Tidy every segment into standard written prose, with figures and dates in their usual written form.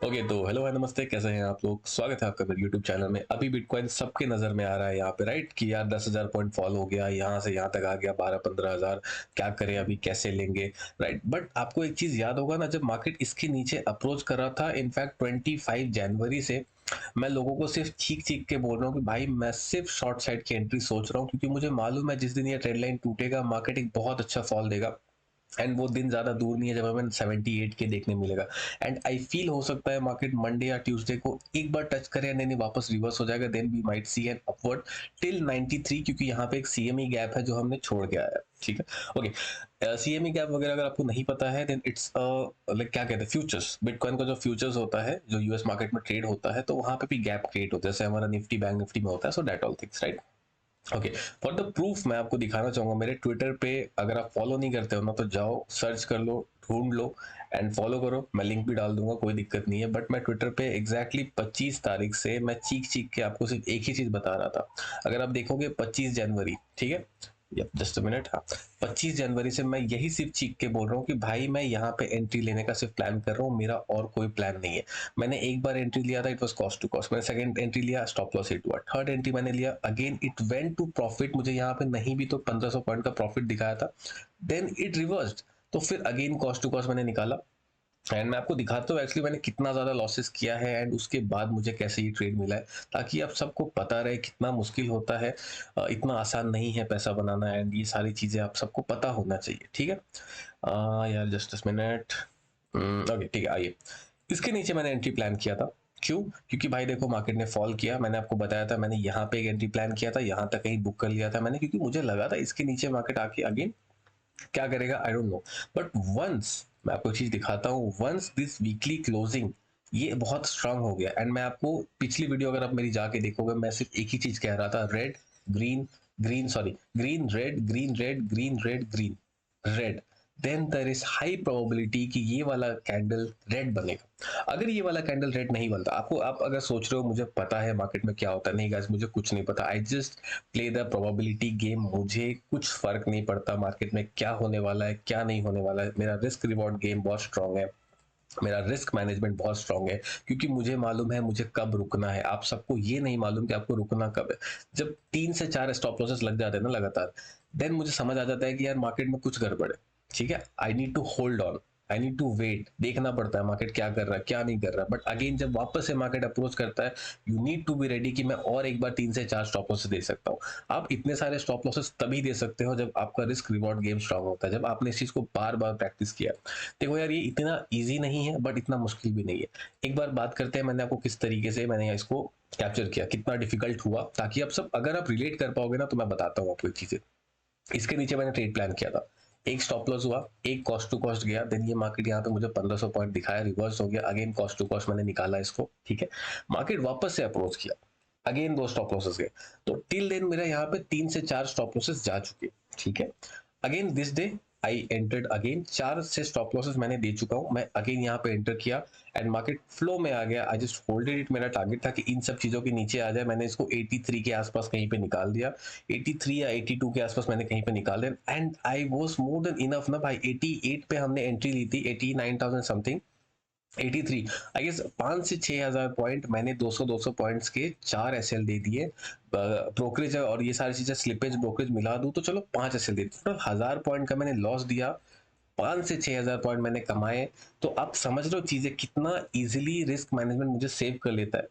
Okay तो hello hi नमस्ते, कैसे हैं आप लोग। स्वागत है आपका मेरे यूट्यूब चैनल में। अभी बिटकॉइन सबके नज़र में आ रहा है यहाँ पे, राइट, कि यार 10,000 पॉइंट फॉल हो गया, यहाँ से यहाँ तक आ गया 12-15 हज़ार। क्या करें अभी, कैसे लेंगे, राइट। बट आपको एक चीज़ याद होगा ना, जब मार्केट इसके नीचे अप्रोच कर रहा था, इनफैक्ट 25 जनवरी से मैं लोगों को सिर्फ चीख चीख के बोल रहा हूँ कि भाई मैं सिर्फ शॉर्ट साइड की एंट्री सोच रहा हूँ, क्योंकि मुझे मालूम है जिस दिन ये ट्रेंड लाइन टूटेगा मार्केट एक बहुत अच्छा फॉल देगा। एंड वो दिन ज़्यादा दूर नहीं है जब हमें 78 के देखने मिलेगा। एंड आई फील हो सकता है मार्केट मंडे या ट्यूसडे को एक बार टच करे एंड नहीं वापस रिवर्स हो जाएगा। Then we might see an upward till 93, क्योंकि यहाँ पे एक सीएमई गैप है जो हमने छोड़ के आया है। ठीक है, ओके। सीएमई गैप वगैरह अगर आपको नहीं पता है, देन इट्स लाइक क्या कहते हैं, फ्यूचर्स। बिटकॉइन का जो फ्यूचर्स होता है, जो यूएस मार्केट में ट्रेड होता है, तो वहां पे भी गैप क्रिएट होता है, जैसे हमारा निफ्टी बैंक निफ्टी में होता है। So that all things, right. Okay, for the proof मैं आपको दिखाना चाहूंगा मेरे ट्विटर पे। अगर आप फॉलो नहीं करते हो ना, तो जाओ सर्च कर लो, ढूंढ लो एंड फॉलो करो। मैं लिंक भी डाल दूंगा, कोई दिक्कत नहीं है। बट मैं ट्विटर पे एग्जैक्टली 25 तारीख से मैं चीख चीख के आपको सिर्फ एक ही चीज बता रहा था। अगर आप देखोगे 25 जनवरी, ठीक है, जस्ट अ मिनट, हाँ, 25 जनवरी से मैं यही सिर्फ चीख के बोल रहा हूँ कि भाई मैं यहाँ पे एंट्री लेने का सिर्फ प्लान कर रहा हूँ, मेरा और कोई प्लान नहीं है। मैंने एक बार एंट्री लिया था, it was cost to cost. मैंने सेकंड एंट्री लिया, स्टॉप लॉस हिट हुआ। थर्ड एंट्री मैंने लिया, again it went to profit. मुझे यहाँ पे नहीं भी तो 1500 पॉइंट का प्रॉफिट दिखाया था। देन इट रिवर्स्ड, तो फिर अगेन कॉस्ट टू कॉस्ट मैंने निकाला। एंड मैं आपको दिखाता हूँ एक्चुअली मैंने कितना ज़्यादा लॉसेस किया है एंड उसके बाद मुझे कैसे ये ट्रेड मिला है, ताकि आप सबको पता रहे कितना मुश्किल होता है। इतना आसान नहीं है पैसा बनाना, एंड ये सारी चीज़ें आप सबको पता होना चाहिए। ठीक है, यार जस्ट मिनट। ओके ठीक है, आइए। इसके नीचे मैंने एंट्री प्लान किया था। क्यों? क्योंकि भाई देखो मार्केट ने फॉल किया, मैंने आपको बताया था, मैंने यहाँ पे एक एंट्री प्लान किया था, यहाँ तक कहीं बुक कर लिया था मैंने, क्योंकि मुझे लगा था इसके नीचे मार्केट आके अगेन क्या करेगा, I don't know. But once, मैं आपको चीज दिखाता हूँ, वंस दिस वीकली क्लोजिंग ये बहुत स्ट्रांग हो गया। एंड मैं आपको पिछली वीडियो अगर आप मेरी जाके देखोगे, मैं सिर्फ एक ही चीज कह रहा था, red green green, sorry, green red green red green red green red. Then there is high probability कि ये वाला कैंडल रेड बनेगा। अगर ये वाला कैंडल रेड नहीं बनता, आपको, आप अगर सोच रहे हो मुझे पता है मार्केट में क्या होता है, नहीं गाइस, मुझे कुछ नहीं पता। I just play the probability game. मुझे कुछ फर्क नहीं पड़ता मार्केट में क्या होने वाला है क्या नहीं होने वाला है। मेरा रिस्क रिवॉर्ड गेम बहुत स्ट्रांग है, मेरा रिस्क मैनेजमेंट बहुत स्ट्रांग है, क्योंकि मुझे मालूम है मुझे कब रुकना है। आप सबको ये नहीं मालूम कि आपको रुकना कब है। जब 3 से 4 स्टॉप लॉसेस लग जाते हैं ना लगातार, देन मुझे समझ आ जाता है कि यार मार्केट में कुछ गड़बड़ है। ठीक है, I need to hold on, I need to wait. देखना पड़ता है मार्केट क्या कर रहा है क्या नहीं कर रहा है। बट अगेन जब वापस से मार्केट अप्रोच करता है, you need to be ready कि मैं और एक बार 3 से 4 स्टॉप लॉसेस दे सकता हूँ। आप इतने सारे स्टॉप लॉसेस तभी दे सकते हो जब आपका रिस्क रिवॉर्ड गेम स्ट्रांग होता है, जब आपने इस चीज को बार बार प्रैक्टिस किया। देखो यार, ये इतना ईजी नहीं है बट इतना मुश्किल भी नहीं है। एक बार बात करते हैं मैंने आपको किस तरीके से मैंने इसको कैप्चर किया, कितना डिफिकल्ट हुआ, ताकि आप सब अगर आप रिलेट कर पाओगे ना, तो मैं बताता हूँ आपको एक चीजें। इसके नीचे मैंने ट्रेड प्लान किया था, एक स्टॉप लॉस हुआ, एक कॉस्ट टू कॉस्ट गया। देन ये मार्केट यहाँ पे मुझे 1500 पॉइंट दिखाया, रिवर्स हो गया, अगेन कॉस्ट टू कॉस्ट मैंने निकाला इसको। ठीक है, मार्केट वापस से अप्रोच किया, अगेन 2 स्टॉप लॉसेस गए। तो टिल देन मेरा यहाँ पे 3 से 4 स्टॉप लॉसेस जा चुके। ठीक है, again this day I entered, again 4 से स्टॉप लॉसेस मैंने दे चुका हूं। मैं अगेन यहाँ पे एंटर किया एंड मार्केट फ्लो में आ गया। I just holded it. मेरा टारगेट था कि इन सब चीजों के नीचे आ जाए। मैंने इसको 83 के आसपास कहीं पे निकाल दिया, 83 या 82 के आसपास मैंने कहीं पे निकाल दिया। And I was more than enough ना भाई। 88 पे हमने एंट्री ली थी, 89,000 समथिंग, 83, आई गेस 5 से 6 हज़ार पॉइंट मैंने 200 पॉइंट्स के 4 एसएल दे दिए। ब्रोकरेज और ये सारी चीजें स्लिपेज ब्रोकरेज मिला दूं तो चलो 5 एसएल दे दिए, तो 1000 पॉइंट का मैंने लॉस दिया। 5 से 6 हज़ार पॉइंट मैंने कमाए। तो आप समझ लो चीजें कितना इजीली रिस्क मैनेजमेंट मुझे सेव कर लेता है।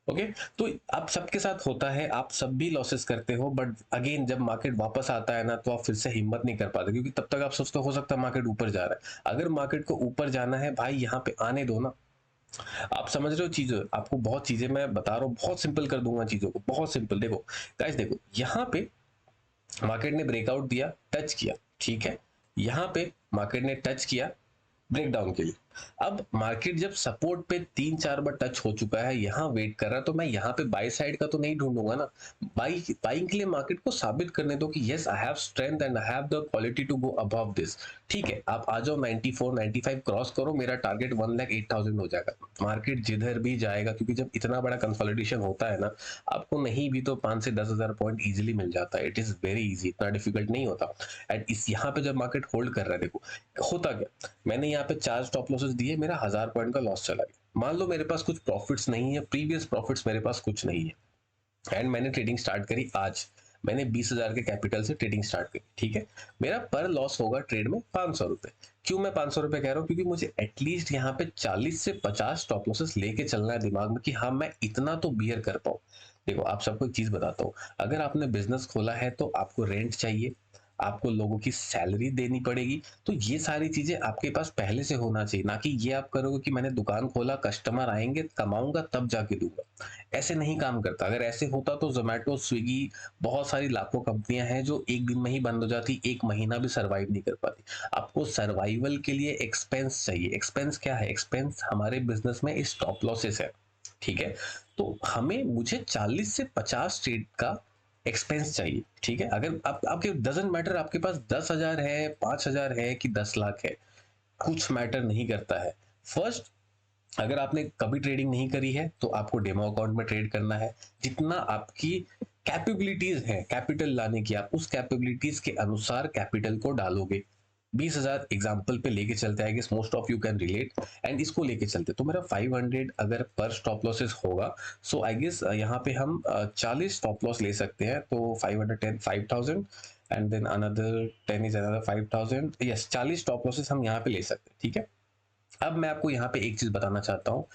ओके, तो आप सबके साथ होता है, आप सब भी लॉसेस करते हो। बट अगेन जब मार्केट वापस आता है ना, तो आप फिर से हिम्मत नहीं कर पाते, क्योंकि तब तक आप सोचते हो सकता है मार्केट ऊपर जा रहा है। अगर मार्केट को ऊपर जाना है भाई, यहाँ पे आने दो ना। आप समझ रहे हो चीजें, आपको बहुत चीजें मैं बता रहा हूँ, बहुत सिंपल कर दूंगा चीजों को, बहुत सिंपल। देखो गाइस, देखो यहाँ पे मार्केट ने ब्रेकआउट दिया, टच किया, ठीक है, यहाँ पे मार्केट ने टच किया ब्रेक डाउन के लिए। अब मार्केट जब सपोर्ट पे 3-4 बार टच हो चुका है, यहाँ वेट कर रहा है, तो मैं यहाँ पे बाई साइड का तो नहीं ढूंढूंगा ना। बाइंग के लिए मार्केट को साबित करने दो कि yes, I have strength and I have the quality to go above this. ठीक है, आप आ जाओ 94 95 क्रॉस करो, मेरा टारगेट 1,08,000 हो जाएगा। मार्केट जिधर भी जाएगा, क्योंकि जब इतना बड़ा कंसोलिडेशन होता है ना, आपको नहीं भी तो 5 से 10 हज़ार पॉइंट इजिली मिल जाता है। इट इज वेरी इजी, इतना डिफिकल्ट नहीं होता। एंड इस यहाँ पे जब मार्केट होल्ड कर रहा है, देखो होता क्या, मैंने यहाँ पे 4 स्टॉप लॉसेस दिए, मेरा 1000 पॉइंट का लॉस चला गया। मान लो मेरे पास कुछ प्रॉफिट्स नहीं है, प्रीवियस प्रॉफिट्स मेरे पास कुछ नहीं है, एंड मैंने ट्रेडिंग स्टार्ट करी आज। मैंने 20,000 के कैपिटल से ट्रेडिंग स्टार्ट करी, ठीक है। मेरा पर लॉस होगा ट्रेड में 500 रुपए। क्यों मैं 500 रुपए कह रहा हूँ? क्योंकि मुझे एटलीस्ट यहाँ पे 40 से 50 स्टॉप लॉसेस लेके चलना है दिमाग में कि हाँ मैं इतना तो बियर कर पाऊँ। देखो आप सबको एक चीज बताता हूँ, अगर आपने बिजनेस खोला है तो आपको रेंट चाहिए, आपको लोगों की सैलरी देनी पड़ेगी, तो ये सारी चीजें आपके पास पहले से होना चाहिए। ना कि ये आप करोगे कि मैंने दुकान खोला, कस्टमर आएंगे, कमाऊंगा तब जाके दूंगा। ऐसे नहीं काम करता। अगर ऐसे होता तो जोमेटो, स्विगी, बहुत सारी लाखों कंपनियां हैं जो एक दिन में ही बंद हो जाती, एक महीना भी सर्वाइव नहीं कर पाती। आपको सर्वाइवल के लिए एक्सपेंस चाहिए। एक्सपेंस क्या है? एक्सपेंस हमारे बिजनेस में स्टॉप लॉसेस है, ठीक है। तो हमें मुझे 40 से 50 ट्रेड का एक्सपेंस चाहिए, ठीक है। अगर आप आपके डजेंट मैटर आपके पास 10,000 है, 5,000 है कि 10 लाख है, कुछ मैटर नहीं करता है। फर्स्ट, अगर आपने कभी ट्रेडिंग नहीं करी है तो आपको डेमो अकाउंट में ट्रेड करना है। जितना आपकी कैपेबिलिटीज है कैपिटल लाने की, आप उस कैपेबिलिटीज के अनुसार कैपिटल को डालोगे। 20,000 एग्जाम्पल पे लेके चलते हैं, guess most of you can relate, and इसको लेके चलते तो मेरा 500 अगर पर स्टॉप लॉसेस होगा, सो आई गेस यहाँ पे हम 40 स्टॉप लॉस ले सकते हैं। तो 510 5,000, and then another 10 is another 5,000। Yes, 40 stop losses हम यहाँ पे ले सकते हैं, ठीक है। अब मैं आपको यहाँ पे एक चीज बताना चाहता हूँ,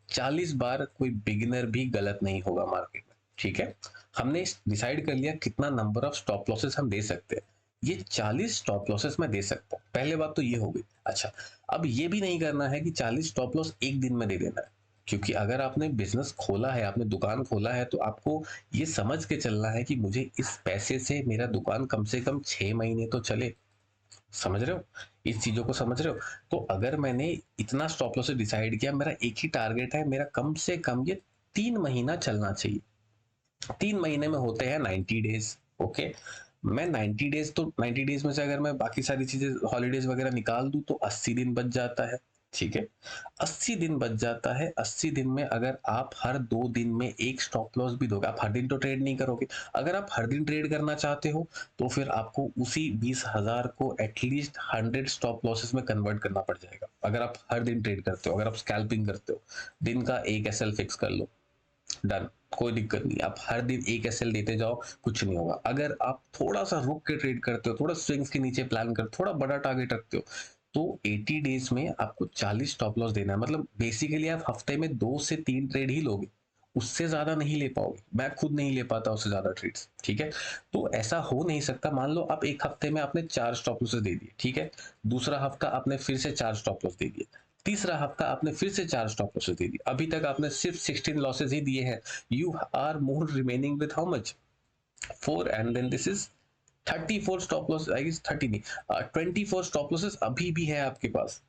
40 बार कोई बिगिनर भी गलत नहीं होगा मार्केट में, ठीक है। हमने डिसाइड कर लिया कितना नंबर ऑफ स्टॉप लॉसेस हम दे सकते हैं। ये 40 स्टॉप लॉसेस मैं दे सकता हूँ, पहले बात तो ये हो गई। अच्छा, अब ये भी नहीं करना है कि 40 स्टॉप लॉस एक दिन में दे देना है, क्योंकि अगर आपने बिजनेस खोला है, आपने दुकान खोला है, तो आपको ये समझ के चलना है कि मुझे इस पैसे से मेरा दुकान कम से कम 6 महीने तो चले। समझ रहे हो? इस चीजों को समझ रहे हो? तो अगर मैंने इतना स्टॉप लॉस डिसाइड किया, मेरा एक ही टारगेट है, मेरा कम से कम ये 3 महीना चलना चाहिए। 3 महीने में होते हैं 90 डेज, ओके। मैं 90 डेज, तो 90 डेज में से अगर मैं बाकी सारी चीजें हॉलीडेज वगैरह निकाल दूं तो 80 दिन बच जाता है, ठीक है। 80 दिन बच जाता है। 80 दिन में अगर आप हर 2 दिन में एक स्टॉप लॉस भी दोगे, आप हर दिन तो ट्रेड नहीं करोगे। अगर आप हर दिन ट्रेड करना चाहते हो तो फिर आपको उसी 20,000 को एटलीस्ट 100 स्टॉप लॉसेस में कन्वर्ट करना पड़ जाएगा। अगर आप हर दिन ट्रेड करते हो, अगर आप स्कैल्पिंग करते हो, दिन का एक एसएल फिक्स कर लो, डन, कोई दिक्कत नहीं। आप हर दिन एक एसएल देते जाओ, कुछ नहीं होगा। अगर आप थोड़ा सा रुक के ट्रेड करते हो, थोड़ा स्विंग्स के नीचे प्लान कर, थोड़ा बड़ा टारगेट रखते हो, तो 80 डेज में आपको 40 स्टॉप लॉस देना है। मतलब बेसिकली आप हफ्ते में 2 से 3 ट्रेड ही लोगे, उससे ज्यादा नहीं ले पाओगे। मैं खुद नहीं ले पाता उससे ज्यादा ट्रेड्स, ठीक है। तो ऐसा हो नहीं सकता। मान लो आप एक हफ्ते में आपने 4 स्टॉप लॉसेस दे दिए, ठीक है। दूसरा हफ्ता आपने फिर से 4 स्टॉप लॉस दे दिए, तीसरा हफ्ता आपने फिर से 4 स्टॉप लॉसेस दे दिए, अभी तक आपने सिर्फ 16 लॉसेस ही दिए हैं। You are more remaining with how much? 4, and then this is 34 stop loss, I guess 30 नहीं, 24 स्टॉप लॉसेस अभी भी है आपके पास।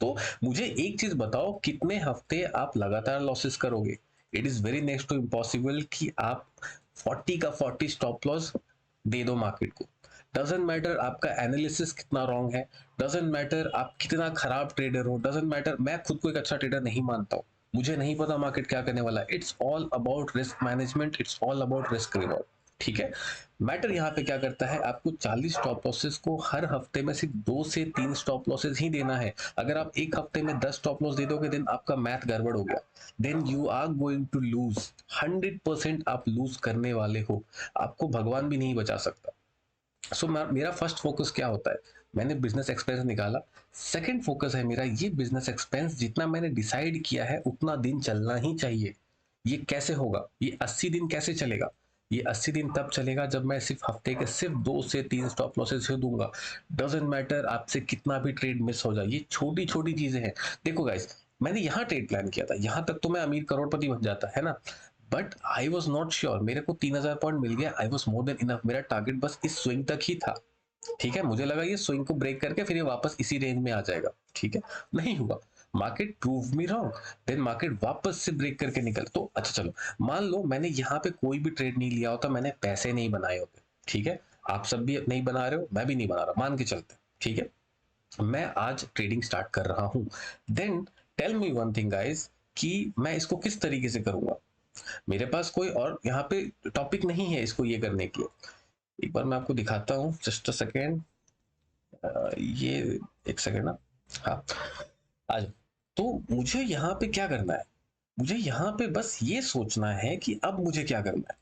तो मुझे एक चीज बताओ, कितने हफ्ते आप लगातार लॉसेस करोगे? It is very next to impossible कि आप 40 का 40 स्टॉप लॉस दे दो मार्केट को। डजेंट मैटर आपका एनालिसिस कितना रॉन्ग है, डजेंट मैटर आप कितना खराब ट्रेडर हो, डजेंट मैटर मैं खुद को एक अच्छा ट्रेडर नहीं मानता हूँ, मुझे नहीं पता मार्केट क्या करने वाला है। It's all about risk management, it's all about risk reward, ठीक है। मैटर यहाँ पे क्या करता है, आपको 40 स्टॉप लॉसेस को हर हफ्ते में सिर्फ 2 से 3 स्टॉप लॉसेस ही देना है। अगर आप एक हफ्ते में 10 स्टॉप लॉस दे दोगे, देन आपका मैथ गड़बड़ हो गया, then you are going to lose. 100% आप लूज करने वाले हो, आपको भगवान भी नहीं बचा सकता। सो मेरा फर्स्ट फोकस क्या होता है, मैंने बिजनेस एक्सपेंस निकाला। सेकंड फोकस है मेरा, ये बिजनेस एक्सपेंस जितना मैंने डिसाइड किया है उतना दिन चलना ही चाहिए। ये कैसे होगा? ये 80 दिन कैसे चलेगा? ये 80 दिन तब चलेगा जब मैं सिर्फ हफ्ते के सिर्फ 2 से 3 स्टॉप लॉसेस ही दूंगा। डजेंट मैटर आपसे कितना भी ट्रेड मिस हो जाए, ये छोटी छोटी चीजें हैं। देखो गाइस, मैंने यहाँ ट्रेड प्लान किया था, यहाँ तक तो मैं अमीर करोड़पति बन जाता है ना, but I was not sure. मेरे को 3,000 पॉइंट मिल गया, I was more than enough. मेरा टारगेट बस इस स्विंग तक ही था, ठीक है। मुझे लगा ये स्विंग को ब्रेक करके फिर ये वापस इसी रेंज में आ जाएगा, ठीक है। नहीं हुआ, market prove me wrong, then market वापस से ब्रेक करके निकल। तो अच्छा चलो, मान लो मैंने यहाँ पे कोई भी ट्रेड नहीं लिया होता, मैंने पैसे नहीं बनाए होते, ठीक है। आप सब भी नहीं बना रहे हो, मैं भी नहीं बना रहा, मान के चलते, ठीक है। मैं आज ट्रेडिंग स्टार्ट कर रहा हूं, then tell me one thing guys, कि मैं इसको किस तरीके से करूंगा। मेरे पास कोई और यहाँ पे टॉपिक नहीं है इसको ये करने के लिए। एक बार मैं आपको दिखाता हूँ, जस्ट अ सेकेंड, ये एक सेकेंड ना, हाँ, आज। तो मुझे यहाँ पे क्या करना है? मुझे यहाँ पे बस ये सोचना है कि अब मुझे क्या करना है,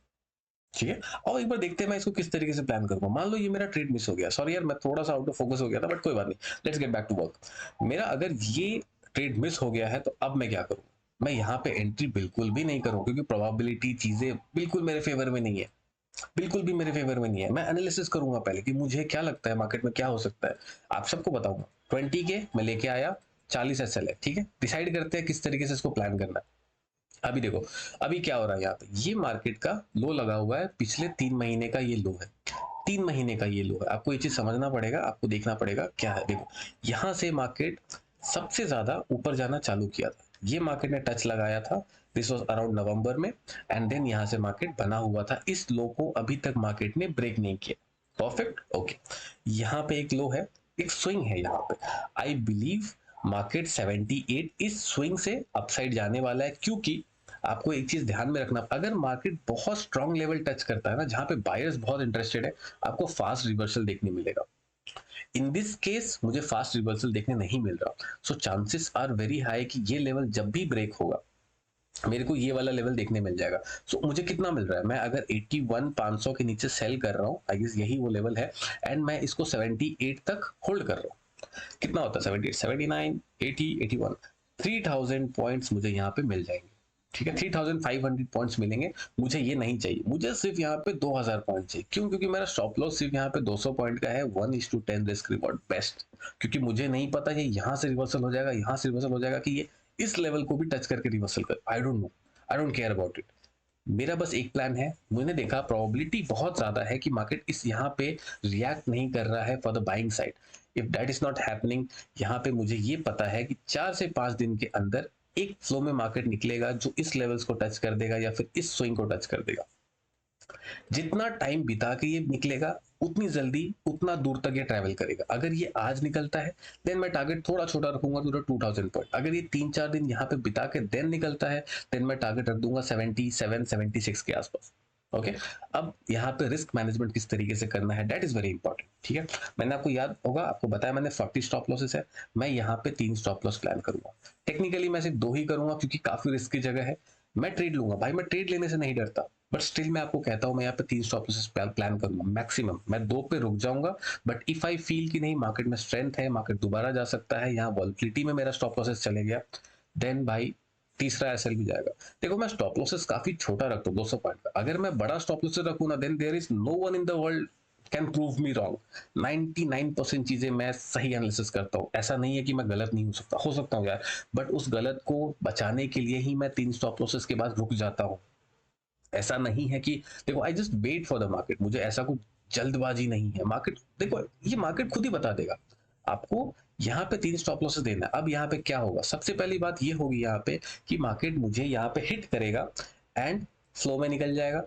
ठीक है? और एक बार देखते हैं मैं इसको किस तरीके से प्लान करूँगा। मान लो ये मेरा ट्रेड मिस हो गया, सॉरी यार मैं थोड़ा-सा आउट ऑफ फोकस हो गया था, बट कोई बात नहीं, let's get back to work. मेरा अगर ये ट्रेड मिस हो गया है तो अब मैं क्या करूँ? मैं यहाँ पे एंट्री बिल्कुल भी नहीं करूँ, क्योंकि प्रोबेबिलिटी चीज़ें बिल्कुल मेरे फ़ेवर में नहीं है, बिल्कुल भी मेरे फ़ेवर में नहीं है। मैं एनालिसिस करूँगा पहले कि मुझे क्या लगता है मार्केट में क्या हो सकता है। आप सबको बताऊँगा, 20 के मैं लेके आया, 40 एसएल है, ठीक है? डिसाइड करते हैं किस तरीके से इसको प्लान करना है। अभी देखो, अभी क्या हो रहा है यहाँ पे, ये मार्केट का लो लगा हुआ है, पिछले 3 महीने का ये लो है। 3 महीने का ये लो है। आपको ये चीज़ समझना पड़ेगा, आपको देखना पड़ेगा क्या है। देखो, यहाँ से मार्केट सबसे ज़्यादा ऊपर जाना चालू किया था। ये मार्केट ने टच लगाया था, दिस वाज़ अराउंड नवंबर में, एंड देन यहाँ से मार्केट बना हुआ था। इस लो को अभी तक मार्केट ने ब्रेक नहीं किया। Perfect, okay. यहाँ पे एक लो है, एक स्विंग है यहाँ पे। आई बिलीव मार्केट 78 इस स्विंग से अपसाइड जाने वाला है, क्योंकि आपको एक चीज ध्यान में रखना, अगर मार्केट बहुत स्ट्रॉन्ग लेवल टच करता है ना, जहां पे बायर्स बहुत इंटरेस्टेड है, आपको फास्ट रिवर्सल देखने मिलेगा। इन दिस केस मुझे फास्ट रिवर्सल देखने नहीं मिल रहा, so chances are very high कि ये लेवल जब भी ब्रेक होगा, मेरे को ये वाला लेवल देखने मिल जाएगा। सो मुझे कितना मिल रहा है, मैं अगर 81,500 के नीचे सेल कर रहा हूँ, आई गेस यही वो लेवल है, एंड मैं इसको 78 तक होल्ड कर रहा हूँ। कितना होता है 78, 79, 80, 81, 3000 पॉइंट्स मुझे यहाँ पे मिल जाएंगे, ठीक है? 3500 पॉइंट्स मिलेंगे। मुझे ये नहीं चाहिए, मुझे सिर्फ यहाँ पे 2000 पॉइंट चाहिए। क्यों? क्योंकि मेरा स्टॉप लॉस सिर्फ यहाँ पे 200 पॉइंट का है, 1:10 रिस्क रिवॉर्ड बेस्ट। क्योंकि मुझे नहीं पता ये यहाँ से रिवर्सल हो जाएगा, यहाँ से रिवर्सल हो जाएगा, कि ये इस लेवल को भी टच करके रिवर्सल कर, आई don't no, I don't care about it. मेरा बस एक प्लान है, मैंने देखा प्रोबेबिलिटी बहुत ज्यादा है कि मार्केट इस यहाँ पे रिएक्ट नहीं कर रहा है for the buying side. If that is not happening, यहाँ पे मुझे ये पता है कि 4 से 5 दिन के अंदर एक फ्लो में मार्केट निकलेगा जो इस लेवल्स को टच कर देगा या फिर इस स्विंग को टच कर देगा। जितना टाइम बिता के ये निकलेगा, उतनी जल्दी उतना दूर तक ये ट्रैवल करेगा। अगर ये आज निकलता है, देन मैं टारगेट थोड़ा छोटा रखूंगा, तो 2000 पॉइंट। अगर ये 3-4 दिन यहाँ पे बिता के देन निकलता है, देन मैं टारगेट रख दूंगा 77-76 के आसपास। ओके, अब यहाँ पे रिस्क मैनेजमेंट किस तरीके से करना है, दैट इज वेरी इंपॉर्टेंट, ठीक है? मैंने आपको याद होगा, आपको बताया मैंने 40 स्टॉप लॉसेस है, मैं यहाँ पे 3 स्टॉप लॉस प्लान करूंगा। टेक्निकली मैं सिर्फ 2 ही करूंगा, क्योंकि काफी रिस्क की जगह है। मैं ट्रेड लूंगा भाई, मैं ट्रेड लेने से नहीं डरता, बट स्टिल मैं आपको कहता हूं, मैं यहाँ पे 3 स्टॉप लॉसेस प्लान करूंगा मैक्सिमम। मैं 2 पे रुक जाऊंगा, बट इफ आई फील कि नहीं मार्केट में स्ट्रेंथ है, मार्केट दोबारा जा सकता है, यहाँ वॉलिटिलिटी में मेरा स्टॉप लॉसेस चले गया, देन भाई तीसरा एसएल भी जाएगा। देखो, मैं स्टॉप लॉसेस काफी छोटा रखता हूँ, 200 पॉइंट का। अगर मैं बड़ा स्टॉप लॉसेस रखूँ ना, then there is no one in the world can prove me wrong. 99% चीजें मैं सही एनालिसिस करता हूँ, ऐसा नहीं है कि मैं गलत नहीं हो सकता हूँ यार, बट उस गलत को बचाने के लिए ही मैं 3 स्टॉप लॉसेस के बाद रुक जाता हूँ। ऐसा नहीं है कि, देखो, I just wait for the market, मुझे ऐसा कुछ जल्दबाजी नहीं है। मार्केट, देखो, ये मार्केट खुद ही बता देगा आपको। यहाँ पे 3 स्टॉप लॉसेस देना है। अब यहाँ पे क्या होगा, सबसे पहली बात ये होगी यहाँ पे कि मार्केट मुझे यहाँ पे हिट करेगा एंड फ्लो में निकल जाएगा,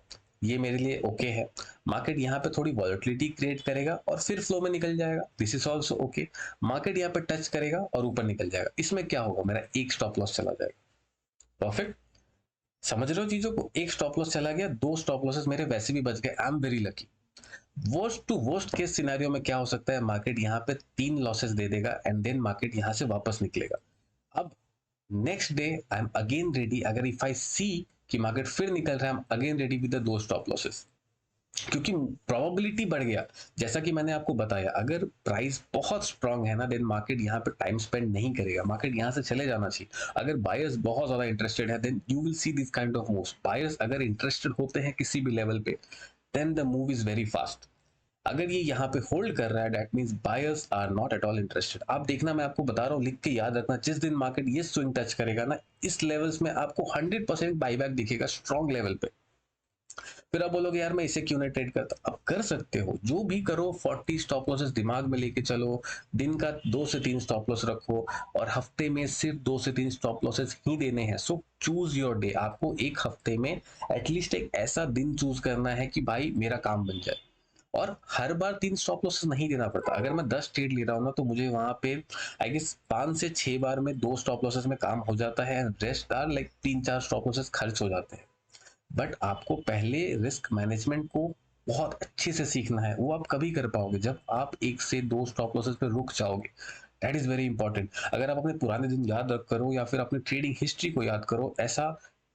ये मेरे लिए ओके है। मार्केट यहाँ पे थोड़ी वॉलेटिलिटी क्रिएट करेगा और फिर फ्लो में निकल जाएगा, this is also okay. Market यहाँ पे टच करेगा और ऊपर निकल जाएगा, इसमें क्या होगा, मेरा एक स्टॉप लॉस चला जाएगा। परफेक्ट, समझ रहे हो चीजों को? एक स्टॉप लॉस चला गया, 2 स्टॉप लॉसेस मेरे वैसे भी बच गए, I am very lucky. Worst to worst case scenario में क्या हो सकता है, मार्केट यहाँ पे 3 लॉसेस दे देगा एंड देन मार्केट यहाँ से वापस निकलेगा। अब next day I am again ready, अगर इफ आई सी कि मार्केट फिर निकल रहा है, I am again ready with the 2 stop losses, क्योंकि प्रोबेबिलिटी बढ़ गया। जैसा कि मैंने आपको बताया, अगर प्राइस बहुत स्ट्रांग है ना, देन मार्केट यहाँ पे टाइम स्पेंड नहीं करेगा, मार्केट यहाँ से चले जाना चाहिए। अगर बायर्स बहुत ज्यादा इंटरेस्टेड है, then you will see this kind of moves. Buyers अगर इंटरेस्टेड होते हैं किसी भी लेवल पे, then the move is very fast. अगर ये यहाँ पे होल्ड कर रहा है, that means buyers are not at all interested. आप देखना, मैं आपको बता रहा हूँ, लिख के याद रखना, जिस दिन मार्केट ये स्विंग टच करेगा ना, इस लेवल्स में आपको 100% बाईबैक दिखेगा स्ट्रॉन्ग लेवल पे। फिर आप बोलोगे यार मैं इसे क्यों नहीं ट्रेड करता, अब कर सकते हो, जो भी करो, 40 स्टॉप लॉसेस दिमाग में लेके चलो, दिन का 2 से 3 स्टॉप लॉस रखो, और हफ्ते में सिर्फ 2 से 3 स्टॉप लॉसेस ही देने हैं। सो चूज योर डे, आपको एक हफ्ते में एटलीस्ट एक ऐसा दिन चूज करना है कि भाई मेरा काम बन जाए। और हर बार 3 स्टॉप लॉसेस नहीं देना पड़ता। अगर मैं 10 ट्रेड ले रहा हूँ ना, तो मुझे वहां पे आई गेस 5 से 6 बार में 2 स्टॉप लॉसेस में काम हो जाता है, rest are like 3-4 stop losses खर्च हो जाते हैं। बट आपको पहले रिस्क मैनेजमेंट को बहुत अच्छे से सीखना है। वो आप कभी कर पाओगे जब आप 1 से 2 स्टॉप लॉसेस पे रुक जाओगे। That is very important. अगर आप अपने पुराने दिन याद रख करो या फिर अपनी ट्रेडिंग हिस्ट्री को याद करो, ऐसा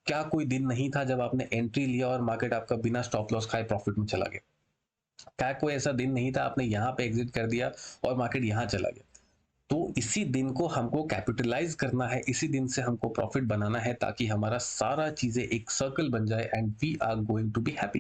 क्या कोई दिन नहीं था जब आपने एंट्री लिया और मार्केट आपका बिना स्टॉप लॉस खाए प्रॉफिट में चला गया? क्या कोई ऐसा दिन नहीं था आपने यहाँ पे एग्जिट कर दिया और मार्केट यहाँ चला गया? तो इसी दिन को हमको कैपिटलाइज करना है, इसी दिन से हमको प्रॉफिट बनाना है, ताकि हमारा सारा चीजें एक सर्कल बन जाए and we are going to be happy.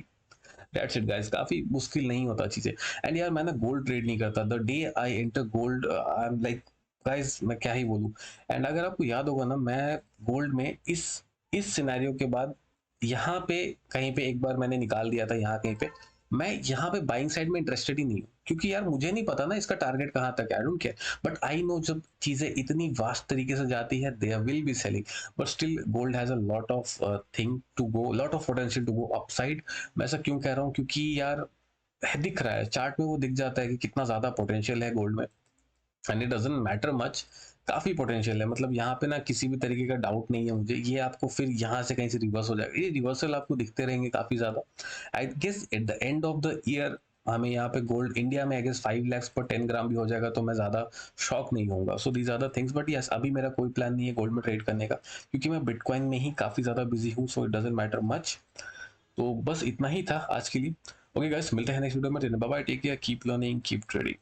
That's it guys, काफी मुश्किल नहीं होता चीजें। एंड यार मैं ना गोल्ड ट्रेड नहीं करता। The day I enter gold I am like, guys मैं क्या ही बोलूं। एंड अगर आपको याद होगा ना, मैं गोल्ड में इस सिनेरियो के बाद यहाँ पे कहीं पे एक बार मैंने निकाल दिया था, यहाँ कहीं पे मैं यहाँ पे बाइंग साइड में इंटरेस्टेड ही नहीं हूँ, क्योंकि यार मुझे नहीं पता ना इसका टारगेट कहाँ तक है। I don't care, but I know जब चीजें इतनी वास्ट तरीके से जाती है there will be selling. But still gold has a lot of thing to go, lot of potential to go upside. मैं ऐसा क्यों कह रहा हूँ? क्योंकि यार दिख रहा है चार्ट में, वो दिख जाता है कि कितना ज्यादा पोटेंशियल है गोल्ड में। And it doesn't matter much, काफी पोटेंशियल है। मतलब यहाँ पे ना किसी भी तरीके का डाउट नहीं है मुझे। ये आपको फिर यहाँ से कहीं से रिवर्स हो जाएगा, ये रिवर्सल आपको दिखते रहेंगे काफी ज्यादा। I guess at the end of the year हमें यहाँ पे गोल्ड इंडिया में आई गेस 5 lakhs पर 10 ग्राम भी हो जाएगा, तो मैं ज्यादा शॉक नहीं होऊंगा। So these are the things. But yes, अभी मेरा कोई प्लान नहीं है गोल्ड में ट्रेड करने का, क्योंकि मैं बिटकॉइन में ही काफी ज्यादा बिजी हूँ। So it doesn't matter much. तो बस इतना ही था आज के लिए। ओके गाइस, मिलते हैं नेक्स्ट वीडियो में। Bye bye, take care, keep learning, keep trading.